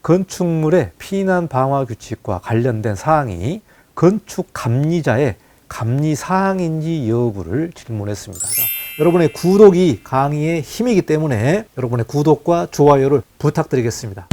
건축물의 피난 방화 규칙과 관련된 사항이 건축 감리자의 감리 사항인지 여부를 질문했습니다. 여러분의 구독이 강의의 힘이기 때문에 여러분의 구독과 좋아요를 부탁드리겠습니다.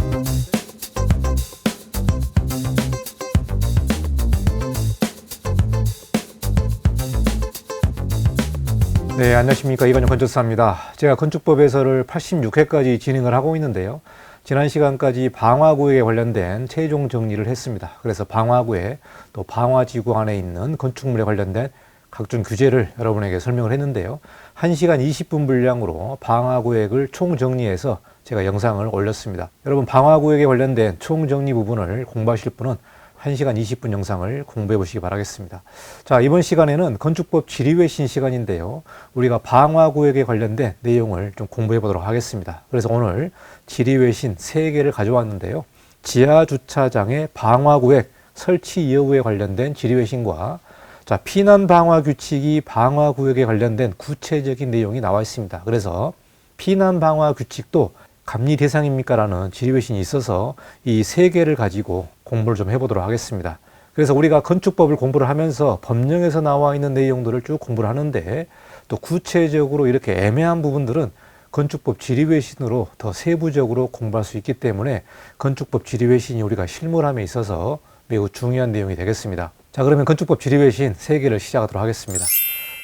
네, 안녕하십니까. 이건영 건축사입니다. 제가 건축법 해설을 86회까지 진행을 하고 있는데요. 지난 시간까지 방화구역에 관련된 최종 정리를 했습니다. 그래서 방화구역 또 방화지구 안에 있는 건축물에 관련된 각종 규제를 여러분에게 설명을 했는데요. 1시간 20분 분량으로 방화구역을 총정리해서 제가 영상을 올렸습니다. 여러분 방화구역에 관련된 총정리 부분을 공부하실 분은 1시간 20분 영상을 공부해 보시기 바라겠습니다. 자, 이번 시간에는 건축법 지리외신 시간인데요. 우리가 방화구역에 관련된 내용을 좀 공부해 보도록 하겠습니다. 그래서 오늘 지리외신 3개를 가져왔는데요. 지하주차장의 방화구역 설치 여부에 관련된 지리외신과 자, 피난 방화 규칙이 방화구역에 관련된 구체적인 내용이 나와 있습니다. 그래서 피난 방화 규칙도 감리 대상입니까? 라는 지리외신이 있어서 이 3개를 가지고 공부를 좀 해보도록 하겠습니다. 그래서 우리가 건축법을 공부를 하면서 법령에서 나와 있는 내용들을 쭉 공부를 하는데 또 구체적으로 이렇게 애매한 부분들은 건축법 지리외신으로 더 세부적으로 공부할 수 있기 때문에 건축법 지리외신이 우리가 실물함에 있어서 매우 중요한 내용이 되겠습니다. 자, 그러면 건축법 지리외신 3개를 시작하도록 하겠습니다.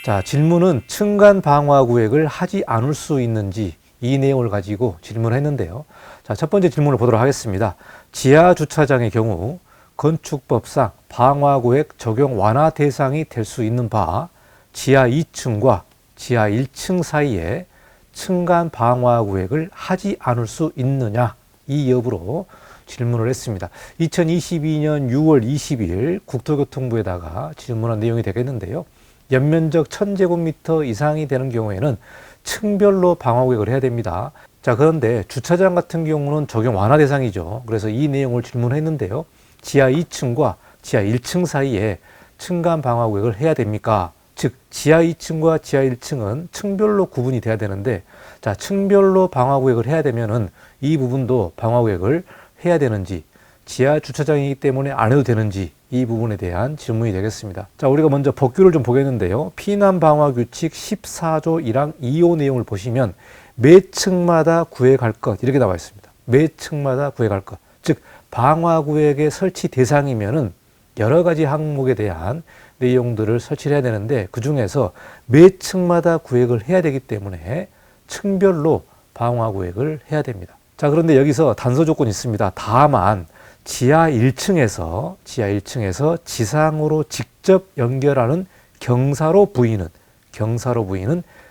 자, 질문은 층간 방화구역을 하지 않을 수 있는지 이 내용을 가지고 질문을 했는데요. 자, 첫 번째 질문을 보도록 하겠습니다. 지하 주차장의 경우 건축법상 방화구역 적용 완화 대상이 될 수 있는 바 지하 2층과 지하 1층 사이에 층간 방화구역을 하지 않을 수 있느냐 이 여부로 질문을 했습니다. 2022년 6월 20일 국토교통부에다가 질문한 내용이 되겠는데요. 연면적 1000제곱미터 이상이 되는 경우에는 층별로 방화구역을 해야 됩니다. 자, 그런데 주차장 같은 경우는 적용 완화 대상이죠. 그래서 이 내용을 질문했는데요. 지하 2층과 지하 1층 사이에 층간 방화구역을 해야 됩니까? 즉 지하 2층과 지하 1층은 층별로 구분이 돼야 되는데 자, 층별로 방화구역을 해야 되면은 이 부분도 방화구역을 해야 되는지 지하 주차장이기 때문에 안 해도 되는지 이 부분에 대한 질문이 되겠습니다. 자, 우리가 먼저 법규를 좀 보겠는데요. 피난 방화 규칙 14조 1항 2호 내용을 보시면 매 층마다 구획할 것 이렇게 나와 있습니다. 매 층마다 구획할 것. 즉 방화구역의 설치 대상이면은 여러 가지 항목에 대한 내용들을 설치를 해야 되는데 그 중에서 매 층마다 구획을 해야 되기 때문에 층별로 방화구역을 해야 됩니다. 자, 그런데 여기서 단서 조건이 있습니다. 다만 지하 1층에서 지상으로 직접 연결하는 경사로 부위는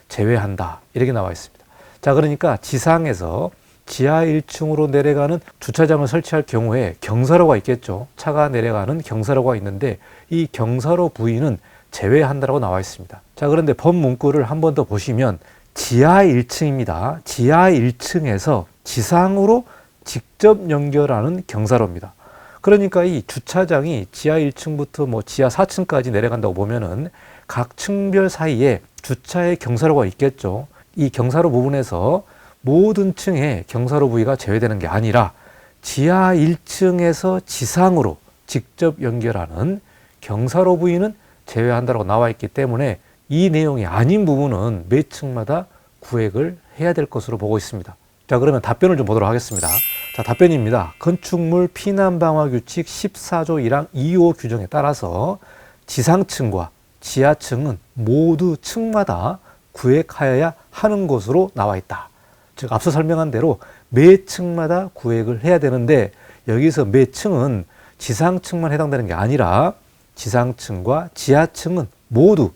제외한다. 이렇게 나와 있습니다. 자, 그러니까 지상에서 지하 1층으로 내려가는 주차장을 설치할 경우에 경사로가 있겠죠. 차가 내려가는 경사로가 있는데 이 경사로 부위는 제외한다라고 나와 있습니다. 자, 그런데 법 문구를 한 번 더 보시면 지하 1층입니다. 지하 1층에서 지상으로 직접 연결하는 경사로입니다. 그러니까 이 주차장이 지하 1층부터 뭐 지하 4층까지 내려간다고 보면은 각 층별 사이에 주차의 경사로가 있겠죠. 이 경사로 부분에서 모든 층에 경사로 부위가 제외되는 게 아니라 지하 1층에서 지상으로 직접 연결하는 경사로 부위는 제외한다고 나와 있기 때문에 이 내용이 아닌 부분은 매 층마다 구획을 해야 될 것으로 보고 있습니다. 자, 그러면 답변을 좀 보도록 하겠습니다. 자, 답변입니다. 건축물 피난 방화 규칙 14조 1항 2호 규정에 따라서 지상층과 지하층은 모두 층마다 구획하여야 하는 것으로 나와 있다. 즉 앞서 설명한 대로 매 층마다 구획을 해야 되는데 여기서 매 층은 지상층만 해당되는 게 아니라 지상층과 지하층은 모두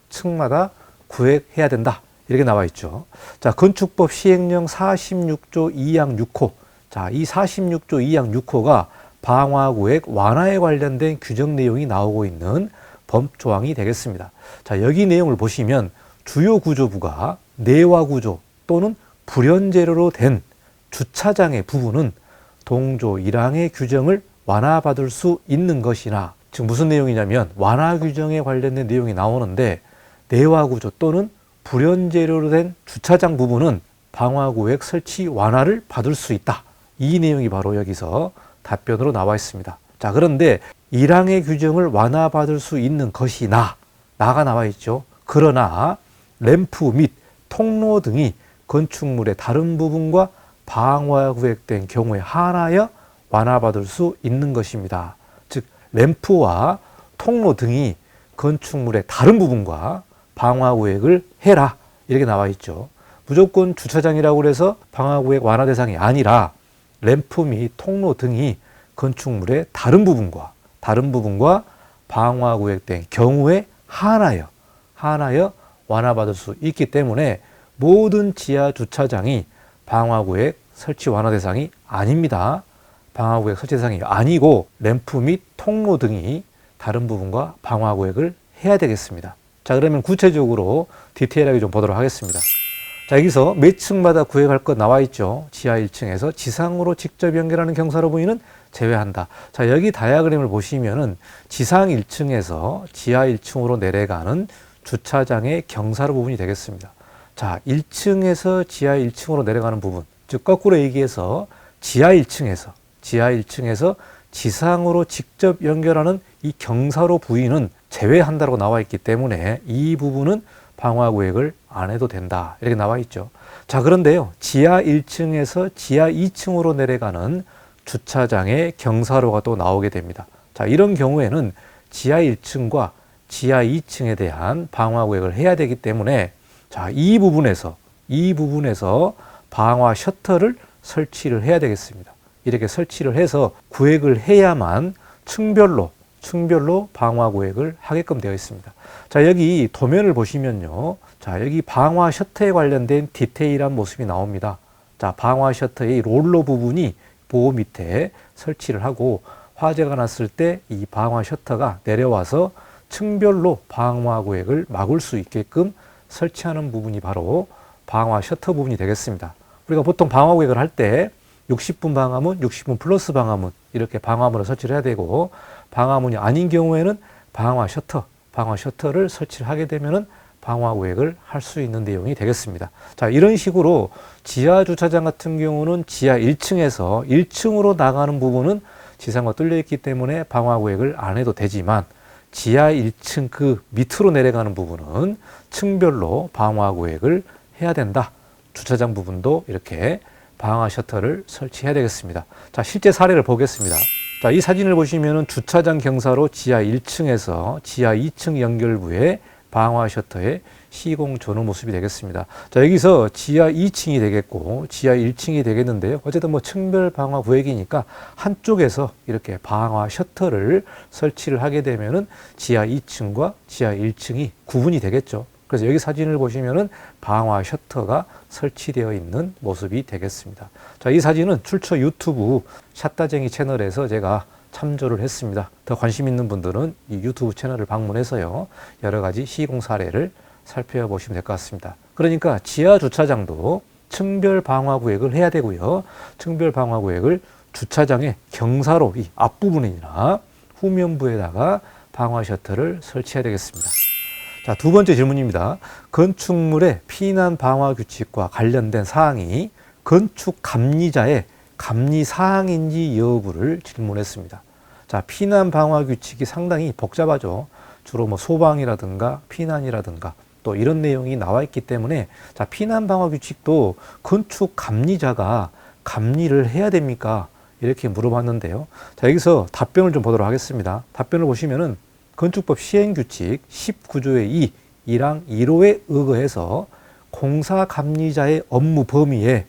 층마다 구획해야 된다. 이렇게 나와 있죠. 자, 건축법 시행령 46조 2항 6호. 자, 이 46조 2항 6호가 방화구역 완화에 관련된 규정 내용이 나오고 있는 법 조항이 되겠습니다. 자, 여기 내용을 보시면 주요 구조부가 내화 구조 또는 불연재료로 된 주차장의 부분은 동조 1항의 규정을 완화받을 수 있는 것이나 즉 무슨 내용이냐면 완화 규정에 관련된 내용이 나오는데 내화 구조 또는 불연재료로 된 주차장 부분은 방화구역 설치 완화를 받을 수 있다. 이 내용이 바로 여기서 답변으로 나와 있습니다. 자, 그런데 1항의 규정을 완화받을 수 있는 것이 나가 나와 있죠. 그러나 램프 및 통로 등이 건축물의 다른 부분과 방화구획된 경우에 한하여 완화받을 수 있는 것입니다. 즉 램프와 통로 등이 건축물의 다른 부분과 방화구획을 해라 이렇게 나와 있죠. 무조건 주차장이라고 해서 방화구획 완화 대상이 아니라 램프 및 통로 등이 건축물의 다른 부분과 방화구획된 경우에 한하여 완화받을 수 있기 때문에 모든 지하 주차장이 방화구획 설치 완화 대상이 아닙니다. 방화구획 설치 대상이 아니고 램프 및 통로 등이 다른 부분과 방화구획을 해야 되겠습니다. 자, 그러면 구체적으로 디테일하게 좀 보도록 하겠습니다. 자, 여기서 몇 층마다 구획할 것 나와 있죠. 지하 1층에서 지상으로 직접 연결하는 경사로 보이는 제외한다. 자, 여기 다이아그램을 보시면은 지상 1층에서 지하 1층으로 내려가는 주차장의 경사로 부분이 되겠습니다. 자, 1층에서 지하 1층으로 내려가는 부분, 즉 거꾸로 얘기해서 지하 1층에서 지상으로 직접 연결하는 이 경사로 부위는 제외한다고 나와 있기 때문에 이 부분은 방화구획을 안 해도 된다 이렇게 나와 있죠. 자, 그런데요, 지하 1층에서 지하 2층으로 내려가는 주차장의 경사로가 또 나오게 됩니다. 자, 이런 경우에는 지하 1층과 지하 2층에 대한 방화구획을 해야 되기 때문에 자, 이 부분에서 방화 셔터를 설치를 해야 되겠습니다. 이렇게 설치를 해서 구획을 해야만 층별로 방화구획을 하게끔 되어 있습니다. 자, 여기 도면을 보시면요. 자, 여기 방화 셔터에 관련된 디테일한 모습이 나옵니다. 자, 방화 셔터의 롤러 부분이 보호 밑에 설치를 하고 화재가 났을 때 이 방화 셔터가 내려와서 층별로 방화구획을 막을 수 있게끔 설치하는 부분이 바로 방화 셔터 부분이 되겠습니다. 우리가 보통 방화구획을 할 때 60분 방화문, 60분 플러스 방화문 이렇게 방화문을 설치를 해야 되고 방화문이 아닌 경우에는 방화 셔터를 설치를 하게 되면은 방화구획을 할 수 있는 내용이 되겠습니다. 자, 이런 식으로 지하 주차장 같은 경우는 지하 1층에서 1층으로 나가는 부분은 지상과 뚫려 있기 때문에 방화구획을 안 해도 되지만 지하 1층 그 밑으로 내려가는 부분은 층별로 방화구획을 해야 된다. 주차장 부분도 이렇게 방화 셔터를 설치해야 되겠습니다. 자, 실제 사례를 보겠습니다. 자, 이 사진을 보시면은 주차장 경사로 지하 1층에서 지하 2층 연결부에 방화 셔터의 시공 전후 모습이 되겠습니다. 자, 여기서 지하 2층이 되겠고 지하 1층이 되겠는데요. 어쨌든 뭐 층별 방화 구획이니까 한쪽에서 이렇게 방화 셔터를 설치를 하게 되면은 지하 2층과 지하 1층이 구분이 되겠죠. 그래서 여기 사진을 보시면은 방화 셔터가 설치되어 있는 모습이 되겠습니다. 자, 이 사진은 출처 유튜브 샷다쟁이 채널에서 제가 참조를 했습니다. 더 관심 있는 분들은 이 유튜브 채널을 방문해서요, 여러 가지 시공 사례를 살펴보시면 될 것 같습니다. 그러니까 지하 주차장도 층별 방화 구획을 해야 되고요. 층별 방화 구획을 주차장의 경사로 이 앞부분이나 후면부에다가 방화 셔터를 설치해야 되겠습니다. 자, 두 번째 질문입니다. 건축물의 피난 방화 규칙과 관련된 사항이 건축 감리자의 감리 사항인지 여부를 질문했습니다. 자, 피난 방화 규칙이 상당히 복잡하죠. 주로 뭐 소방이라든가 피난이라든가 또 이런 내용이 나와 있기 때문에 자, 피난 방화 규칙도 건축 감리자가 감리를 해야 됩니까? 이렇게 물어봤는데요. 자, 여기서 답변을 좀 보도록 하겠습니다. 답변을 보시면은 건축법 시행규칙 19조의 1항 1호에 의거해서 공사감리자의 업무 범위에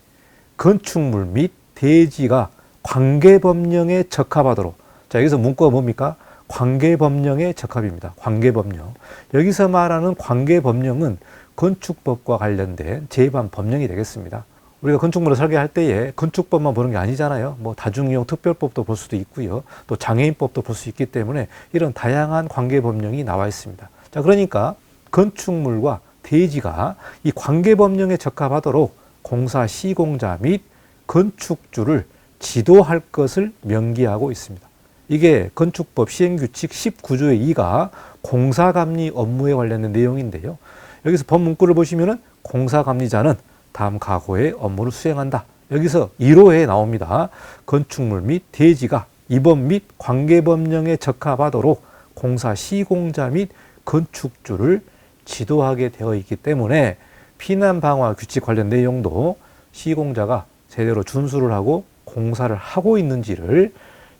건축물 및 대지가 관계법령에 적합하도록. 자, 여기서 문구가 뭡니까? 관계법령에 적합입니다. 관계법령. 여기서 말하는 관계법령은 건축법과 관련된 제반 법령이 되겠습니다. 우리가 건축물을 설계할 때에 건축법만 보는 게 아니잖아요. 뭐 다중이용 특별법도 볼 수도 있고요. 또 장애인법도 볼 수 있기 때문에 이런 다양한 관계법령이 나와 있습니다. 자, 그러니까 건축물과 대지가 이 관계법령에 적합하도록 공사 시공자 및 건축주를 지도할 것을 명기하고 있습니다. 이게 건축법 시행규칙 19조의 2가 공사감리 업무에 관련된 내용인데요. 여기서 법 문구를 보시면은 공사감리자는 다음 가호의 업무를 수행한다. 여기서 1호에 나옵니다. 건축물 및 대지가 이번 및 관계법령에 적합하도록 공사 시공자 및 건축주를 지도하게 되어 있기 때문에 피난 방화 규칙 관련 내용도 시공자가 제대로 준수를 하고 공사를 하고 있는지를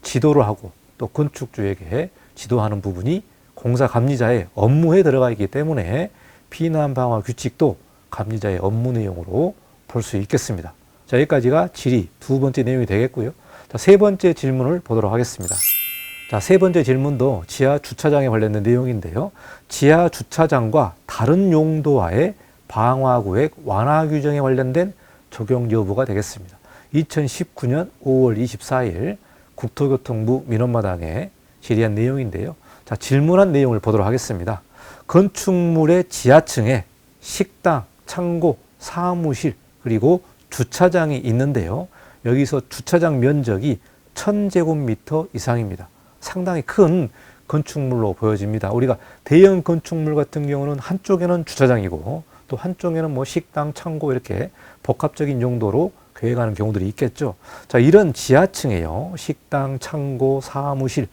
지도를 하고 또 건축주에게 지도하는 부분이 공사 감리자의 업무에 들어가 있기 때문에 피난 방화 규칙도 감리자의 업무 내용으로 볼 수 있겠습니다. 자, 여기까지가 질의 두 번째 내용이 되겠고요. 자, 세 번째 질문을 보도록 하겠습니다. 자, 세 번째 질문도 지하 주차장에 관련된 내용인데요. 지하 주차장과 다른 용도와의 방화구획 완화 규정에 관련된 적용 여부가 되겠습니다. 2019년 5월 24일 국토교통부 민원마당에 질의한 내용인데요. 자, 질문한 내용을 보도록 하겠습니다. 건축물의 지하층에 식당, 창고, 사무실, 그리고 주차장이 있는데요. 여기서 주차장 면적이 1000제곱미터 이상입니다. 상당히 큰 건축물로 보여집니다. 우리가 대형 건축물 같은 경우는 한쪽에는 주차장이고 또 한쪽에는 뭐 식당, 창고 이렇게 복합적인 용도로 계획하는 경우들이 있겠죠. 자, 이런 지하층에요. 식당, 창고, 사무실,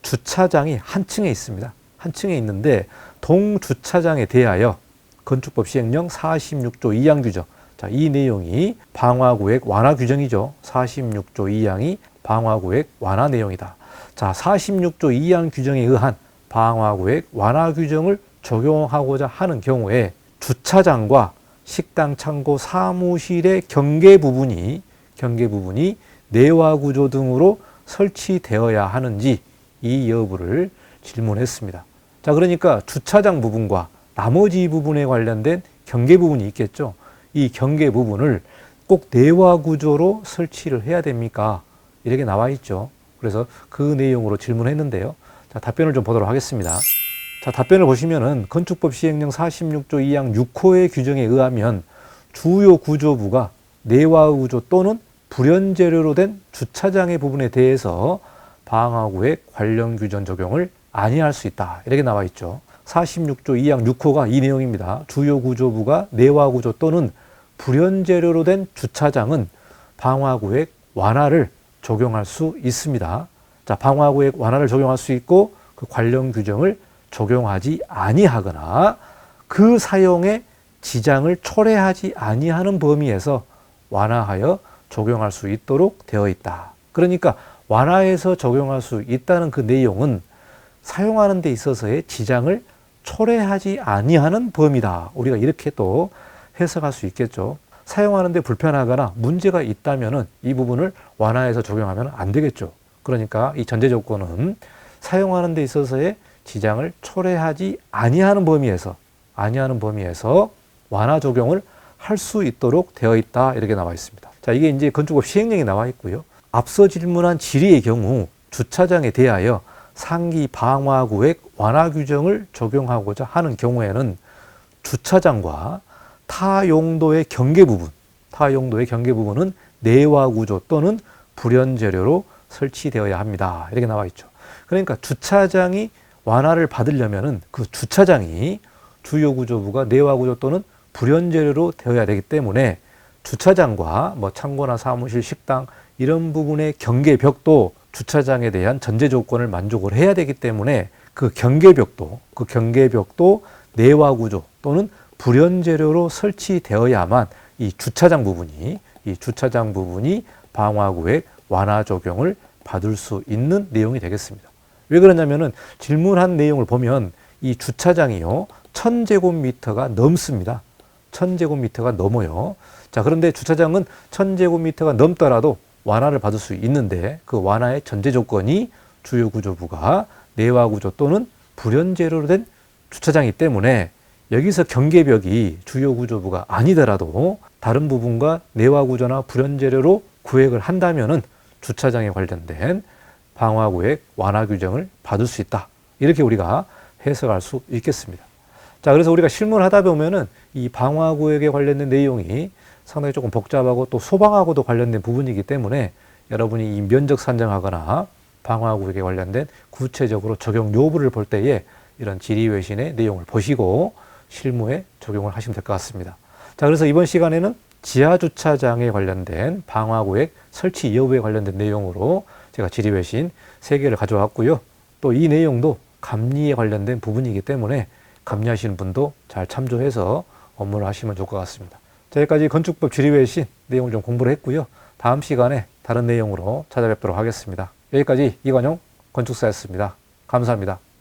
주차장이 한 층에 있습니다. 한 층에 있는데 동주차장에 대하여 건축법 시행령 46조 2항 규정. 자, 이 내용이 방화구획 완화 규정이죠. 46조 2항이 방화구획 완화 내용이다. 자, 46조 2항 규정에 의한 방화구획 완화 규정을 적용하고자 하는 경우에 주차장과 식당, 창고, 사무실의 경계 부분이 내화 구조 등으로 설치되어야 하는지 이 여부를 질문했습니다. 자, 그러니까 주차장 부분과 나머지 부분에 관련된 경계 부분이 있겠죠. 이 경계 부분을 꼭 내화 구조로 설치를 해야 됩니까? 이렇게 나와 있죠. 그래서 그 내용으로 질문했는데요. 자, 답변을 좀 보도록 하겠습니다. 자, 답변을 보시면은 건축법 시행령 46조 2항 6호의 규정에 의하면 주요 구조부가 내화 구조 또는 불연재료로 된 주차장의 부분에 대해서 방화구획 관련 규정 적용을 아니할 수 있다. 이렇게 나와 있죠. 46조 2항 6호가 이 내용입니다. 주요 구조부가 내화 구조 또는 불연재료로 된 주차장은 방화구획 완화를 적용할 수 있습니다. 자, 방화구획 완화를 적용할 수 있고 그 관련 규정을 적용하지 아니하거나 그 사용에 지장을 초래하지 아니하는 범위에서 완화하여 적용할 수 있도록 되어 있다. 그러니까 완화해서 적용할 수 있다는 그 내용은 사용하는 데 있어서의 지장을 초래하지 아니하는 범위다. 우리가 이렇게 또 해석할 수 있겠죠. 사용하는 데 불편하거나 문제가 있다면은 이 부분을 완화해서 적용하면 안 되겠죠. 그러니까 이 전제 조건은 사용하는 데 있어서의 지장을 초래하지 아니하는 범위에서 완화 적용을 할 수 있도록 되어 있다. 이렇게 나와 있습니다. 자, 이게 이제 건축법 시행령에 나와 있고요. 앞서 질문한 질의의 경우 주차장에 대하여 상기 방화구획 완화 규정을 적용하고자 하는 경우에는 주차장과 타 용도의 경계 부분은 내화 구조 또는 불연 재료로 설치되어야 합니다. 이렇게 나와 있죠. 그러니까 주차장이 완화를 받으려면은 그 주차장이 주요 구조부가 내화 구조 또는 불연 재료로 되어야 되기 때문에 주차장과 뭐 창고나 사무실, 식당 이런 부분의 경계벽도 주차장에 대한 전제 조건을 만족을 해야 되기 때문에 그 경계벽도 내화 구조 또는 불연 재료로 설치되어야만 이 주차장 부분이 방화구획 완화 적용을 받을 수 있는 내용이 되겠습니다. 왜 그러냐면은 질문한 내용을 보면 이 주차장이요 1000제곱미터가 넘습니다. 1000제곱미터가 넘어요. 자, 그런데 주차장은 1000제곱미터가 넘더라도 완화를 받을 수 있는데 그 완화의 전제 조건이 주요 구조부가 내화 구조 또는 불연 재료로 된 주차장이기 때문에 여기서 경계벽이 주요 구조부가 아니더라도 다른 부분과 내화 구조나 불연 재료로 구획을 한다면은 주차장에 관련된 방화구획 완화 규정을 받을 수 있다. 이렇게 우리가 해석할 수 있겠습니다. 자, 그래서 우리가 실무를 하다 보면은 이 방화구획에 관련된 내용이 상당히 조금 복잡하고 또 소방하고도 관련된 부분이기 때문에 여러분이 이 면적 산정하거나 방화구획에 관련된 구체적으로 적용 여부를 볼 때에 이런 질의외신의 내용을 보시고 실무에 적용을 하시면 될 것 같습니다. 자, 그래서 이번 시간에는 지하 주차장에 관련된 방화구획 설치 여부에 관련된 내용으로 제가 질의외신 3개를 가져왔고요. 또 이 내용도 감리에 관련된 부분이기 때문에 감리하시는 분도 잘 참조해서 업무를 하시면 좋을 것 같습니다. 자, 여기까지 건축법 질의외신 내용을 좀 공부를 했고요. 다음 시간에 다른 내용으로 찾아뵙도록 하겠습니다. 여기까지 이관용 건축사였습니다. 감사합니다.